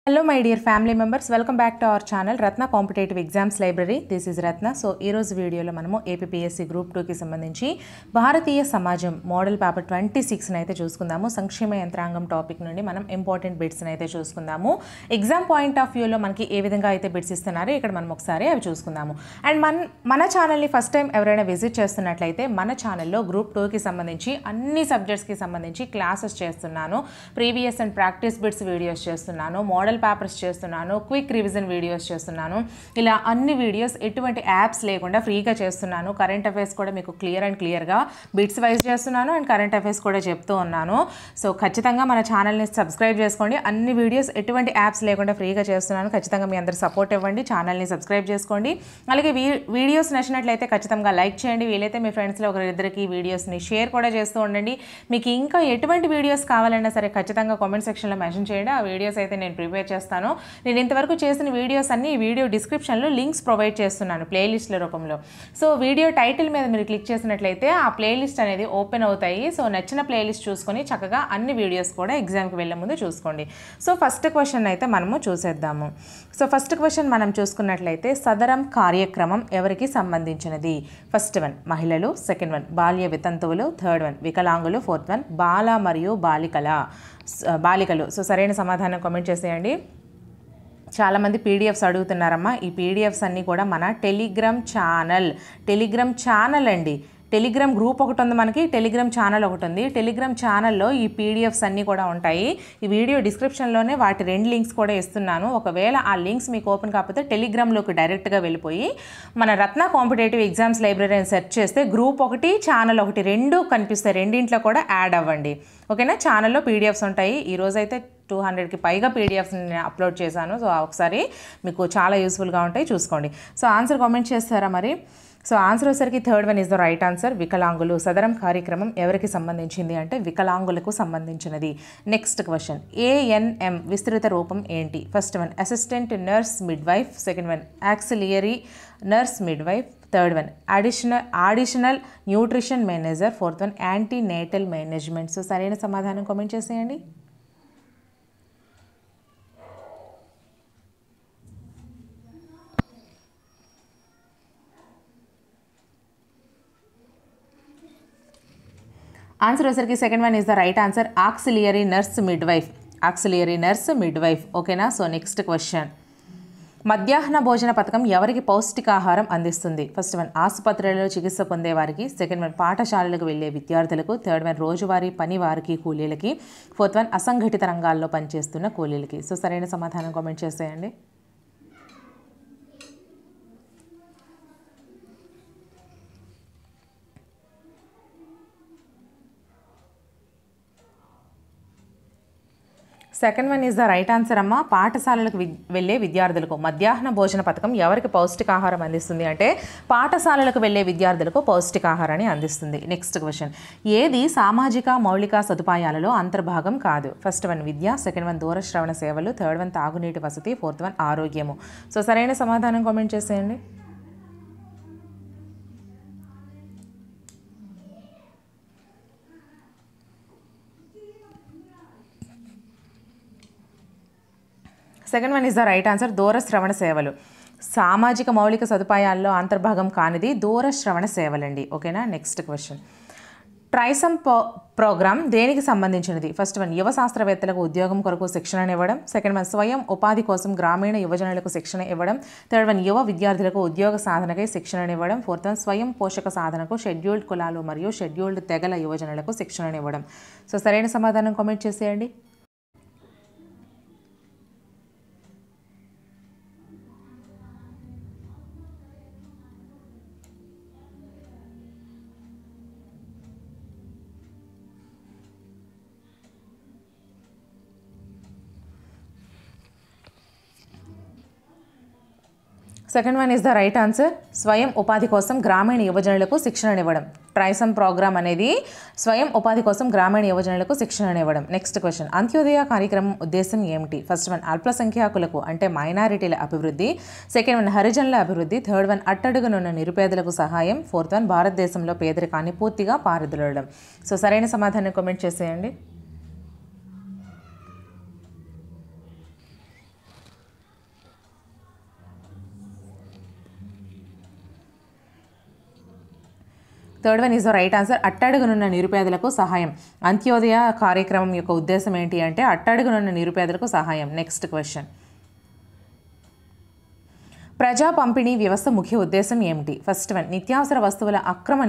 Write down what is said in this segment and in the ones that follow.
Hello my dear family members, welcome back to our channel Ratna Competitive Exams Library. This is Ratna. So ee roju video lo manamu APPSC group 2 ki sambandhinchi Bharatiya Samajam model paper 26 ni aithe chusukundamu. Sankshema Yantrangam topic nundi manam important bits ni aithe chusukundamu. Exam point of view lo manaki ee vidhanga aithe bits istunnaru ikkada manam okkasari avi chusukundamu. And mana channel ni first time evaraina visit chestunnatlaithe mana channel lo group 2 ki sambandhinchi anni subjects ki sambandhinchi classes chestunnanu. Previous and practice bits videos chestunnanu. Model papers చేస్తున్నాను, quick revision videos చేస్తున్నాను. ఇలా అన్ని videos ఎటువంటి apps లేకుండా ఫ్రీగా చేస్తున్నాను. Current affairs కూడా మీకు క్లియర్గా బిట్స్ వైజ్ చేస్తున్నాను అండ్ కరెంట్ అఫైర్స్ కూడా చెప్తూ ఉన్నాను. సో ఖచ్చితంగా మన ఛానల్ని సబ్స్క్రైబ్ చేసుకోండి. అన్ని వీడియోస్ ఎటువంటి యాప్స్ లేకుండా ఫ్రీగా చేస్తున్నాను. ఖచ్చితంగా మీ అందరు సపోర్ట్ ఇవ్వండి, ఛానల్ని సబ్స్క్రైబ్ చేసుకోండి. అలాగే వీడియోస్ నచ్చినట్లయితే ఖచ్చితంగా లైక్ చేయండి. వీలైతే మీ ఫ్రెండ్స్లో ఒకరిద్దరికి వీడియోస్ని షేర్ కూడా చేస్తూ ఉండండి. మీకు ఇంకా ఎటువంటి వీడియోస్ కావాలన్నా సరే ఖచ్చితంగా కామెంట్ సెక్షన్లో మెన్షన్ చేయండి. ఆ వీడియోస్ అయితే నేను ప్రిపేర్ చేస్తాను. నేను ఇంతవరకు చేసిన వీడియోస్ అన్ని వీడియో డిస్క్రిప్షన్లో లింక్స్ ప్రొవైడ్ చేస్తున్నాను ప్లేలిస్ట్ల రూపంలో. సో వీడియో టైటిల్ మీద మీరు క్లిక్ చేసినట్లయితే ఆ ప్లేలిస్ట్ అనేది ఓపెన్ అవుతాయి. సో నచ్చిన ప్లేలిస్ట్ చూసుకొని చక్కగా అన్ని వీడియోస్ కూడా ఎగ్జామ్కి వెళ్ళే ముందు చూసుకోండి. సో ఫస్ట్ క్వశ్చన్ అయితే మనము చూసేద్దాము. సో ఫస్ట్ క్వశ్చన్ మనం చూసుకున్నట్లయితే సదరం కార్యక్రమం ఎవరికి సంబంధించినది? ఫస్ట్ వన్ మహిళలు, సెకండ్ వన్ బాల్య వితంతువులు, థర్డ్ వన్ వికలాంగులు, ఫోర్త్ వన్ బాల మరియు బాలికలు. సో సరైన సమాధానం కామెంట్ చేసేయండి. చాలామంది పీడిఎఫ్స్ అడుగుతున్నారమ్మా. ఈ పీడిఎఫ్స్ అన్నీ కూడా మన టెలిగ్రామ్ ఛానల్ అండి. టెలిగ్రామ్ గ్రూప్ ఒకటి ఉంది, మనకి టెలిగ్రామ్ ఛానల్ ఒకటి ఉంది. టెలిగ్రామ్ ఛానల్లో ఈ పీడిఎఫ్స్ అన్నీ కూడా ఉంటాయి. ఈ వీడియో డిస్క్రిప్షన్లోనే వాటి 2 లింక్స్ కూడా ఇస్తున్నాను. ఒకవేళ ఆ లింక్స్ మీకు ఓపెన్ కాకపోతే టెలిగ్రామ్లోకి డైరెక్ట్గా వెళ్ళిపోయి మన రత్న కాంపిటేటివ్ ఎగ్జామ్స్ లైబ్రరీ అని సెర్చ్ చేస్తే గ్రూప్ ఒకటి ఛానల్ ఒకటి 2 కనిపిస్తాయి. రెండింట్లో కూడా యాడ్ అవ్వండి, ఓకేనా? ఛానల్లో పీడిఎఫ్స్ ఉంటాయి. ఈరోజైతే 200కి పైగా పీడిఎఫ్స్ నేను అప్లోడ్ చేశాను. సో ఒకసారి మీకు చాలా యూస్ఫుల్గా ఉంటాయి, చూసుకోండి. సో ఆన్సర్ కామెంట్ చేస్తారా మరి? సో ఆన్సర్ వచ్చేసరికి third one is the right answer, వికలాంగులు. సదరం కార్యక్రమం ఎవరికి సంబంధించింది అంటే వికలాంగులకు సంబంధించినది. నెక్స్ట్ క్వశ్చన్, ANM విస్తృత రూపం ఏంటి? First one assistant nurse midwife, second one auxiliary nurse midwife, third one additional nutrition manager, fourth one antenatal management. So సరైన సమాధానం కామెంట్ చేసేయండి. ఆన్సర్ వచ్చేసరికి second one is the right answer, auxiliary nurse midwife, ఓకేనా? So next question, మధ్యాహ్న భోజన పథకం ఎవరికి పౌష్టికాహారం అందిస్తుంది? ఫస్ట్ వన్ ఆసుపత్రులలో చికిత్స పొందేవారికి, సెకండ్ వన్ పాఠశాలలకు వెళ్ళే విద్యార్థులకు, థర్డ్ వన్ రోజువారీ పని వారికి కూలీలకి, ఫోర్త్ వన్ అసంఘటిత రంగాల్లో పనిచేస్తున్న కూలీలకి. సో సరైన సమాధానం కామెంట్ చేసేయండి. Second one is the right answer అమ్మ, పాఠశాలలకు వెళ్ళే విద్యార్థులకు. మధ్యాహ్న భోజన పథకం ఎవరికి పౌష్టికాహారం అందిస్తుంది అంటే పాఠశాలలకు వెళ్ళే విద్యార్థులకు పౌష్టికాహారాన్ని అందిస్తుంది. నెక్స్ట్ క్వశ్చన్, ఏది సామాజిక మౌలిక సదుపాయాలలో అంతర్భాగం కాదు? ఫస్ట్ వన్ విద్య, సెకండ్ వన్ దూరశ్రవణ సేవలు, థర్డ్ వన్ తాగునీటి వసతి, ఫోర్త్ వన్ ఆరోగ్యము. సో సరైన సమాధానం కామెంట్ చేసేయండి. Second one is the right answer, దూరశ్రవణ సేవలు. సామాజిక మౌలిక సదుపాయాల్లో అంతర్భాగం కానిది దూరశ్రవణ సేవలండి, ఓకేనా? నెక్స్ట్ క్వశ్చన్, ట్రైసమ్ ప్రోగ్రామ్ దేనికి సంబంధించినది? ఫస్ట్ వన్ యువ శాస్త్రవేత్తలకు ఉద్యోగం కొరకు శిక్షణ ఇవ్వడం, సెకండ్ వన్ స్వయం ఉపాధి కోసం గ్రామీణ యువజనులకు శిక్షణ ఇవ్వడం, థర్డ్ వన్ యువ విద్యార్థులకు ఉద్యోగ సాధనకై శిక్షణ ఇవ్వడం, ఫోర్త్ వన్ స్వయం పోషక సాధనకు షెడ్యూల్డ్ కులాలు మరియు షెడ్యూల్డ్ తెగల యువజనులకు శిక్షణ ఇవ్వడం. సో సరైన సమాధానం కామెంట్ చేసేయండి. Second one is the right answer, స్వయం ఉపాధి కోసం గ్రామీణ యువజనులకు శిక్షణనివ్వడం. ట్రైసమ్ ప్రోగ్రామ్ అనేది స్వయం ఉపాధి కోసం గ్రామీణ యువజనులకు శిక్షణనివ్వడం. నెక్స్ట్ క్వశ్చన్, అంత్యోదయ కార్యక్రమం ఉద్దేశం ఏమిటి? ఫస్ట్ వన్ అల్పసంఖ్యాకులకు అంటే మైనారిటీల అభివృద్ధి, సెకండ్ వన్ హరిజనుల అభివృద్ధి, థర్డ్ వన్ అట్టడుగునున్న నిరుపేదలకు సహాయం, ఫోర్త్ వన్ భారతదేశంలో పేదరికాన్ని పూర్తిగా పారదోలడం. సో సరైన సమాధానం కామెంట్ చేసేయండి. Third one is the right answer. అట్టడుగునున్న నిరుపేదలకు సహాయం. అంత్యోదయ కార్యక్రమం యొక్క ఉద్దేశం ఏంటి అంటే అట్టడుగునున్న నిరుపేదలకు సహాయం. Next question. ప్రజా పంపిణీ వ్యవస్థ ముఖ్య ఉద్దేశం ఏమిటి? ఫస్ట్ వన్ నిత్యావసర వస్తువుల అక్రమ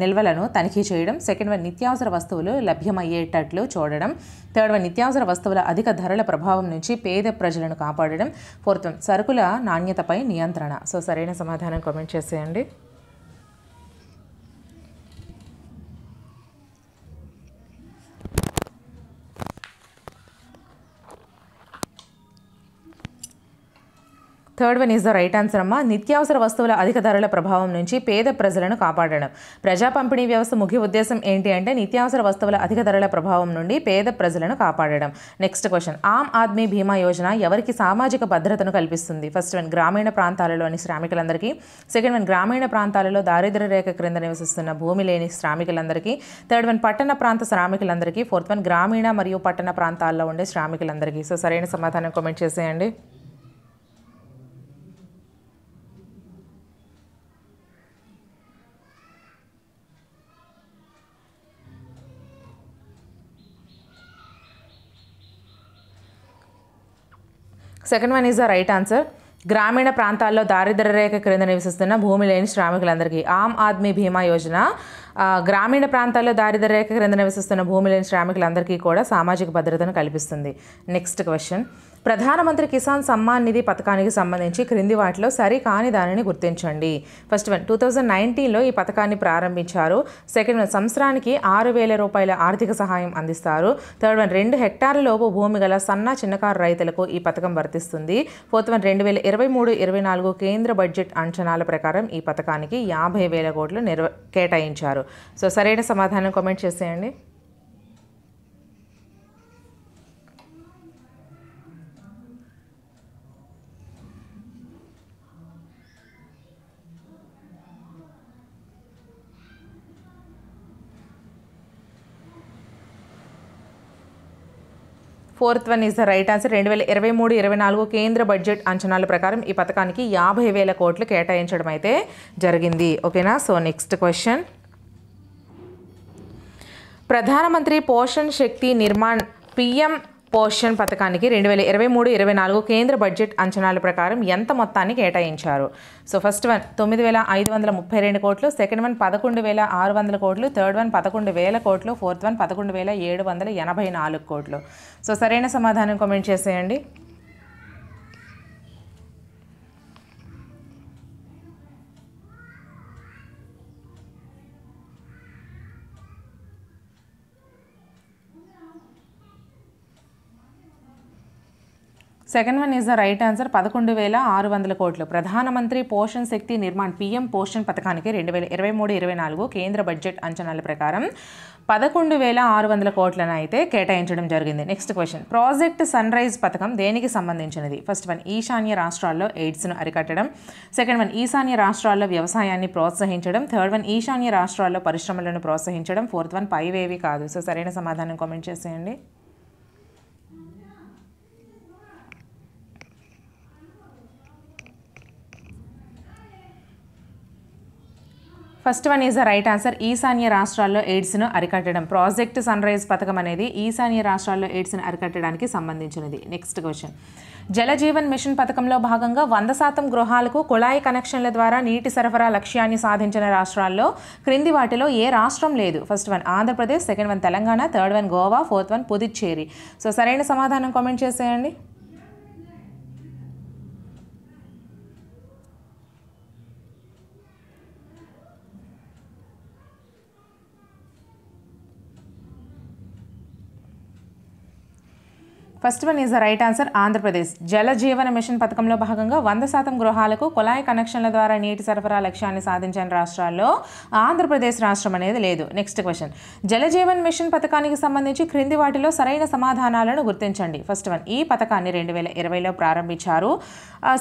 నిల్వలను తనిఖీ చేయడం. సెకండ్ వన్ నిత్యావసర వస్తువులు లభ్యమయ్యేటట్లు చూడడం. థర్డ్ వన్ నిత్యావసర వస్తువుల అధిక ధరల ప్రభావం నుంచి పేద ప్రజలను కాపాడడం. ఫోర్త్ వన్ సరుకుల నాణ్యతపై నియంత్రణ. సో సరైన సమాధానం కామెంట్ చేసేయండి. Third one is the right answer అమ్మా. నిత్యావసర వస్తువుల అధిక ధరల ప్రభావం నుంచి పేద ప్రజలను కాపాడడం. ప్రజా పంపిణీ వ్యవస్థ ముఖ్య ఉద్దేశం ఏంటి అంటే నిత్యావసర వస్తువుల అధిక ధరల ప్రభావం నుండి పేద ప్రజలను కాపాడడం. Next question. ఆమ్ ఆద్మీ బీమా యోజన ఎవరికి సామాజిక భద్రతను కల్పిస్తుంది? ఫస్ట్ వన్ గ్రామీణ ప్రాంతాలలోని శ్రామికులందరికీ. సెకండ్ వన్ గ్రామీణ ప్రాంతాలలో దారిద్ర్య రేఖ క్రింద నివసిస్తున్న భూమి లేని శ్రామికులందరికీ. థర్డ్ వన్ పట్టణ ప్రాంత శ్రామికులందరికీ. ఫోర్త్ వన్ గ్రామీణ మరియు పట్టణ ప్రాంతాల్లో ఉండే శ్రామికులందరికీ. సో సరైన సమాధానం కామెంట్ చేసేయండి. Second one is the right answer. గ్రామీణ ప్రాంతాల్లో దారిద్ర్య రేఖ క్రింద నివసిస్తున్న భూమి లేని శ్రామికులందరికీ. ఆమ్ ఆద్మీ బీమా యోజన గ్రామీణ ప్రాంతాల్లో దారిద్ర్య రేఖ క్రింద నివసిస్తున్న భూమి లేని శ్రామికులందరికీ కూడా సామాజిక భద్రతను కల్పిస్తుంది. Next question. ప్రధానమంత్రి కిసాన్ సమ్మాన్ నిధి పథకానికి సంబంధించి క్రింది వాటిలో సరికాని దానిని గుర్తించండి. ఫస్ట్ వన్ 2019లో ఈ పథకాన్ని ప్రారంభించారు. సెకండ్ వన్ సంవత్సరానికి 6,000 రూపాయల ఆర్థిక సహాయం అందిస్తారు. థర్డ్ వన్ 2 హెక్టార్ల లోపు భూమి గల సన్న చిన్నకారు రైతులకు ఈ పథకం వర్తిస్తుంది. ఫోర్త్ వన్ 2023-24 కేంద్ర బడ్జెట్ అంచనాల ప్రకారం ఈ పథకానికి 50,000 కోట్లు కేటాయించారు. సో సరైన సమాధానం కామెంట్ చేసేయండి. Fourth one is the right answer. 2023-24 కేంద్ర బడ్జెట్ అంచనాల ప్రకారం ఈ పథకానికి 50,000 కోట్లు కేటాయించడం అయితే జరిగింది. ఓకేనా. So next question. ప్రధానమంత్రి పోషణ్ శక్తి నిర్మాణ్ పిఎం పోషణ్ పథకానికి 2023-24 కేంద్ర బడ్జెట్ అంచనాల ప్రకారం ఎంత మొత్తాన్ని కేటాయించారు? సో ఫస్ట్ వన్ 9,532 కోట్లు. సెకండ్ వన్ 11,600 కోట్లు. థర్డ్ వన్ 11,000 కోట్లు. ఫోర్త్ వన్ 11,784 కోట్లు. సో సరైన సమాధానం కామెంట్ చేసేయండి. Second one is the right answer. 11,600 కోట్లు. ప్రధానమంత్రి పోషణ్ శక్తి నిర్మాణ్ పిఎం పోషణ్ పథకానికి 2023-24 కేంద్ర బడ్జెట్ అంచనాల ప్రకారం 11,600 కోట్లను అయితే కేటాయించడం జరిగింది. Next question. Project sunrise పథకం దేనికి సంబంధించినది? ఫస్ట్ వన్ ఈశాన్య రాష్ట్రాల్లో ఎయిడ్స్ను అరికట్టడం. సెకండ్ వన్ ఈశాన్య రాష్ట్రాల్లో వ్యవసాయాన్ని ప్రోత్సహించడం. థర్డ్ వన్ ఈశాన్య రాష్ట్రాల్లో పరిశ్రమలను ప్రోత్సహించడం. ఫోర్త్ వన్ పైవేవి కాదు. సో సరైన సమాధానం కామెంట్ చేసేయండి. First one is the right answer. ఈశాన్య రాష్ట్రాల్లో ఎయిడ్స్ను అరికట్టడం. ప్రాజెక్ట్ సన్ రైజ్ పథకం అనేది ఈశాన్య రాష్ట్రాల్లో ఎయిడ్స్ను అరికట్టడానికి సంబంధించినది. Next question. జలజీవన్ మిషన్ పథకంలో భాగంగా 100% గృహాలకు కుళాయి కనెక్షన్ల ద్వారా నీటి సరఫరా లక్ష్యాన్ని సాధించిన రాష్ట్రాల్లో క్రింది వాటిలో ఏ రాష్ట్రం లేదు? First one Andhra Pradesh. Second one Telangana. Third one Goa. Fourth one Puducherry. So సరైన సమాధానం కామెంట్ చేసేయండి. First one is the right answer. Andhra Pradesh. Jal Jeevan mission పథకంలో భాగంగా 100% గృహాలకు కుళాయి కనెక్షన్ల ద్వారా నీటి సరఫరా లక్ష్యాన్ని సాధించిన రాష్ట్రాల్లో ఆంధ్రప్రదేశ్ రాష్ట్రం అనేది లేదు. Next question. జలజీవన్ మిషన్ పథకానికి సంబంధించి క్రింది వాటిలో సరైన సమాధానాలను గుర్తించండి. ఫస్ట్ వన్ ఈ పథకాన్ని 2020లో ప్రారంభించారు.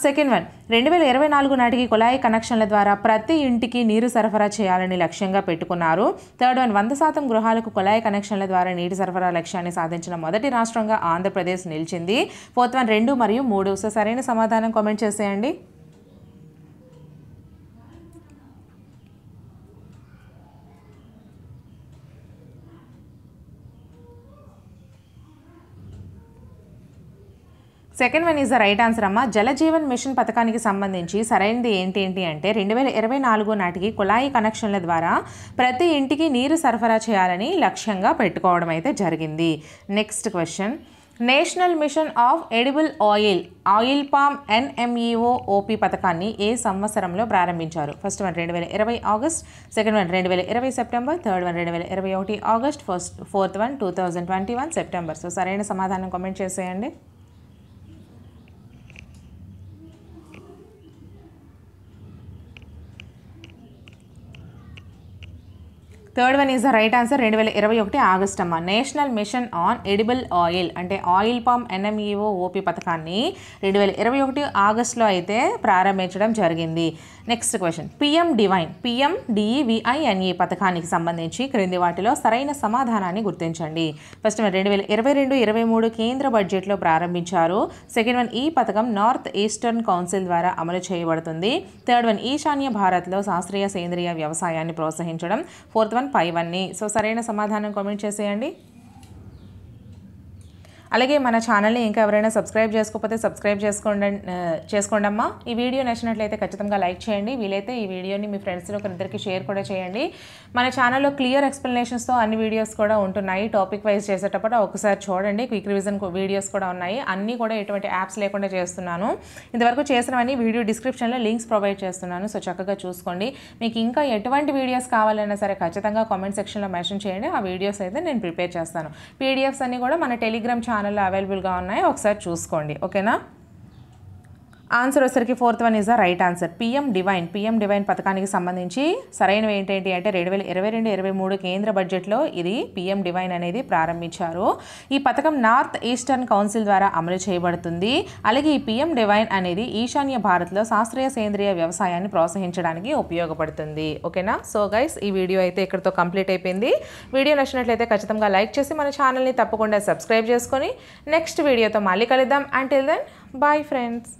సెకండ్ వన్ 2024 నాటికి కుళాయి కనెక్షన్ల ద్వారా ప్రతి ఇంటికి నీరు సరఫరా చేయాలని లక్ష్యంగా పెట్టుకున్నారు. థర్డ్ వన్ 100% గృహాలకు కుళాయి కనెక్షన్ల ద్వారా నీటి సరఫరా లక్ష్యాన్ని సాధించిన మొదటి రాష్ట్రంగా ఆంధ్రప్రదేశ్ నిలిచింది. ఫోర్త్ వన్ 2 మరియు 3. సో సరైన సమాధానం కామెంట్ చేసేయండి. Second one is the right answer అమ్మ. జలజీవన్ మిషన్ పథకానికి సంబంధించి సరైనది ఏంటి అంటే 2024 నాటికి కుళాయి కనెక్షన్ల ద్వారా ప్రతి ఇంటికి నీరు సరఫరా చేయాలని లక్ష్యంగా పెట్టుకోవడం అయితే జరిగింది. Next question, national mission of edible oil palm NMEO-OP పథకాన్ని ఏ సంవత్సరంలో ప్రారంభించారు? First one 2020 August, second one 2020 September, third one 2021 August, fourth one 2021 September. So సరైన సమాధానం కామెంట్ చేసేయండి. Third one is the right answer 2021 August అమ్మ. National mission on edible oil అంటే oil palm NMEO-OP పథకాన్ని 2021 ఆగస్టులో అయితే ప్రారంభించడం జరిగింది. నెక్స్ట్ క్వశ్చన్, PMDEVINE పథకానికి సంబంధించి క్రింది వాటిలో సరైన సమాధానాన్ని గుర్తించండి. ఫస్ట్ వన్ 2022-23 కేంద్ర బడ్జెట్లో ప్రారంభించారు. సెకండ్ వన్, ఈ పథకం నార్త్ ఈస్టర్న్ కౌన్సిల్ ద్వారా అమలు చేయబడుతుంది. థర్డ్ వన్, ఈశాన్య భారత్లో శాస్త్రీయ సేంద్రియ వ్యవసాయాన్ని ప్రోత్సహించడం. ఫోర్త్ వన్, పైవన్నీ. సో సరైన సమాధానం కామెంట్ చేసేయండి. అలాగే మన ఛానల్ని ఇంకా ఎవరైనా సబ్స్క్రైబ్ చేసుకోకపోతే సబ్స్క్రైబ్ చేసుకోండి అమ్మా. ఈ వీడియో నచ్చినట్లయితే ఖచ్చితంగా లైక్ చేయండి. వీలైతే ఈ వీడియోని మీ ఫ్రెండ్స్లో ఒకరిద్దరికి షేర్ కూడా చేయండి. మన ఛానల్లో క్లియర్ ఎక్స్ప్లెనేషన్స్తో అన్ని వీడియోస్ కూడా ఉంటున్నాయి. టాపిక్ వైజ్ చేసేటప్పుడు ఒకసారి చూడండి. క్విక్ రివిజన్ వీడియోస్ కూడా ఉన్నాయి. అన్నీ కూడా ఎటువంటి యాప్స్ లేకుండా చేస్తున్నాను. ఇంతవరకు చేసినవన్నీ వీడియో డిస్క్రిప్షన్లో లింక్స్ ప్రొవైడ్ చేస్తున్నాను. సో చక్కగా చూసుకోండి. మీకు ఇంకా ఎటువంటి వీడియోస్ కావాలన్నా సరే ఖచ్చితంగా కామెంట్ సెక్షన్లో మెన్షన్ చేయండి. ఆ వీడియోస్ అయితే నేను ప్రిపేర్ చేస్తాను. PDFs అన్నీ కూడా మన టెలిగ్రామ్ ఛానల్లో అవైలబుల్గా ఉన్నాయి. ఒకసారి చూసుకోండి. ఓకేనా? ఆన్సర్ వచ్చేసరికి fourth one is the right answer. PM divine పథకానికి సంబంధించి సరైనవి ఏంటి అంటే 2022-23 కేంద్ర బడ్జెట్లో ఇది పిఎం డివైన్ అనేది ప్రారంభించారు. ఈ పథకం నార్త్ ఈస్టర్న్ కౌన్సిల్ ద్వారా అమలు చేయబడుతుంది. అలాగే ఈ పిఎం డివైన్ అనేది ఈశాన్య భారత్లో శాస్త్రీయ సేంద్రియ వ్యవసాయాన్ని ప్రోత్సహించడానికి ఉపయోగపడుతుంది. ఓకేనా? సో గైస్, ఈ వీడియో అయితే ఇక్కడితో కంప్లీట్ అయిపోయింది. వీడియో నచ్చినట్లయితే ఖచ్చితంగా లైక్ చేసి మన ఛానల్ని తప్పకుండా సబ్స్క్రైబ్ చేసుకొని నెక్స్ట్ వీడియోతో మళ్ళీ కలుద్దాం. Until then, bye friends.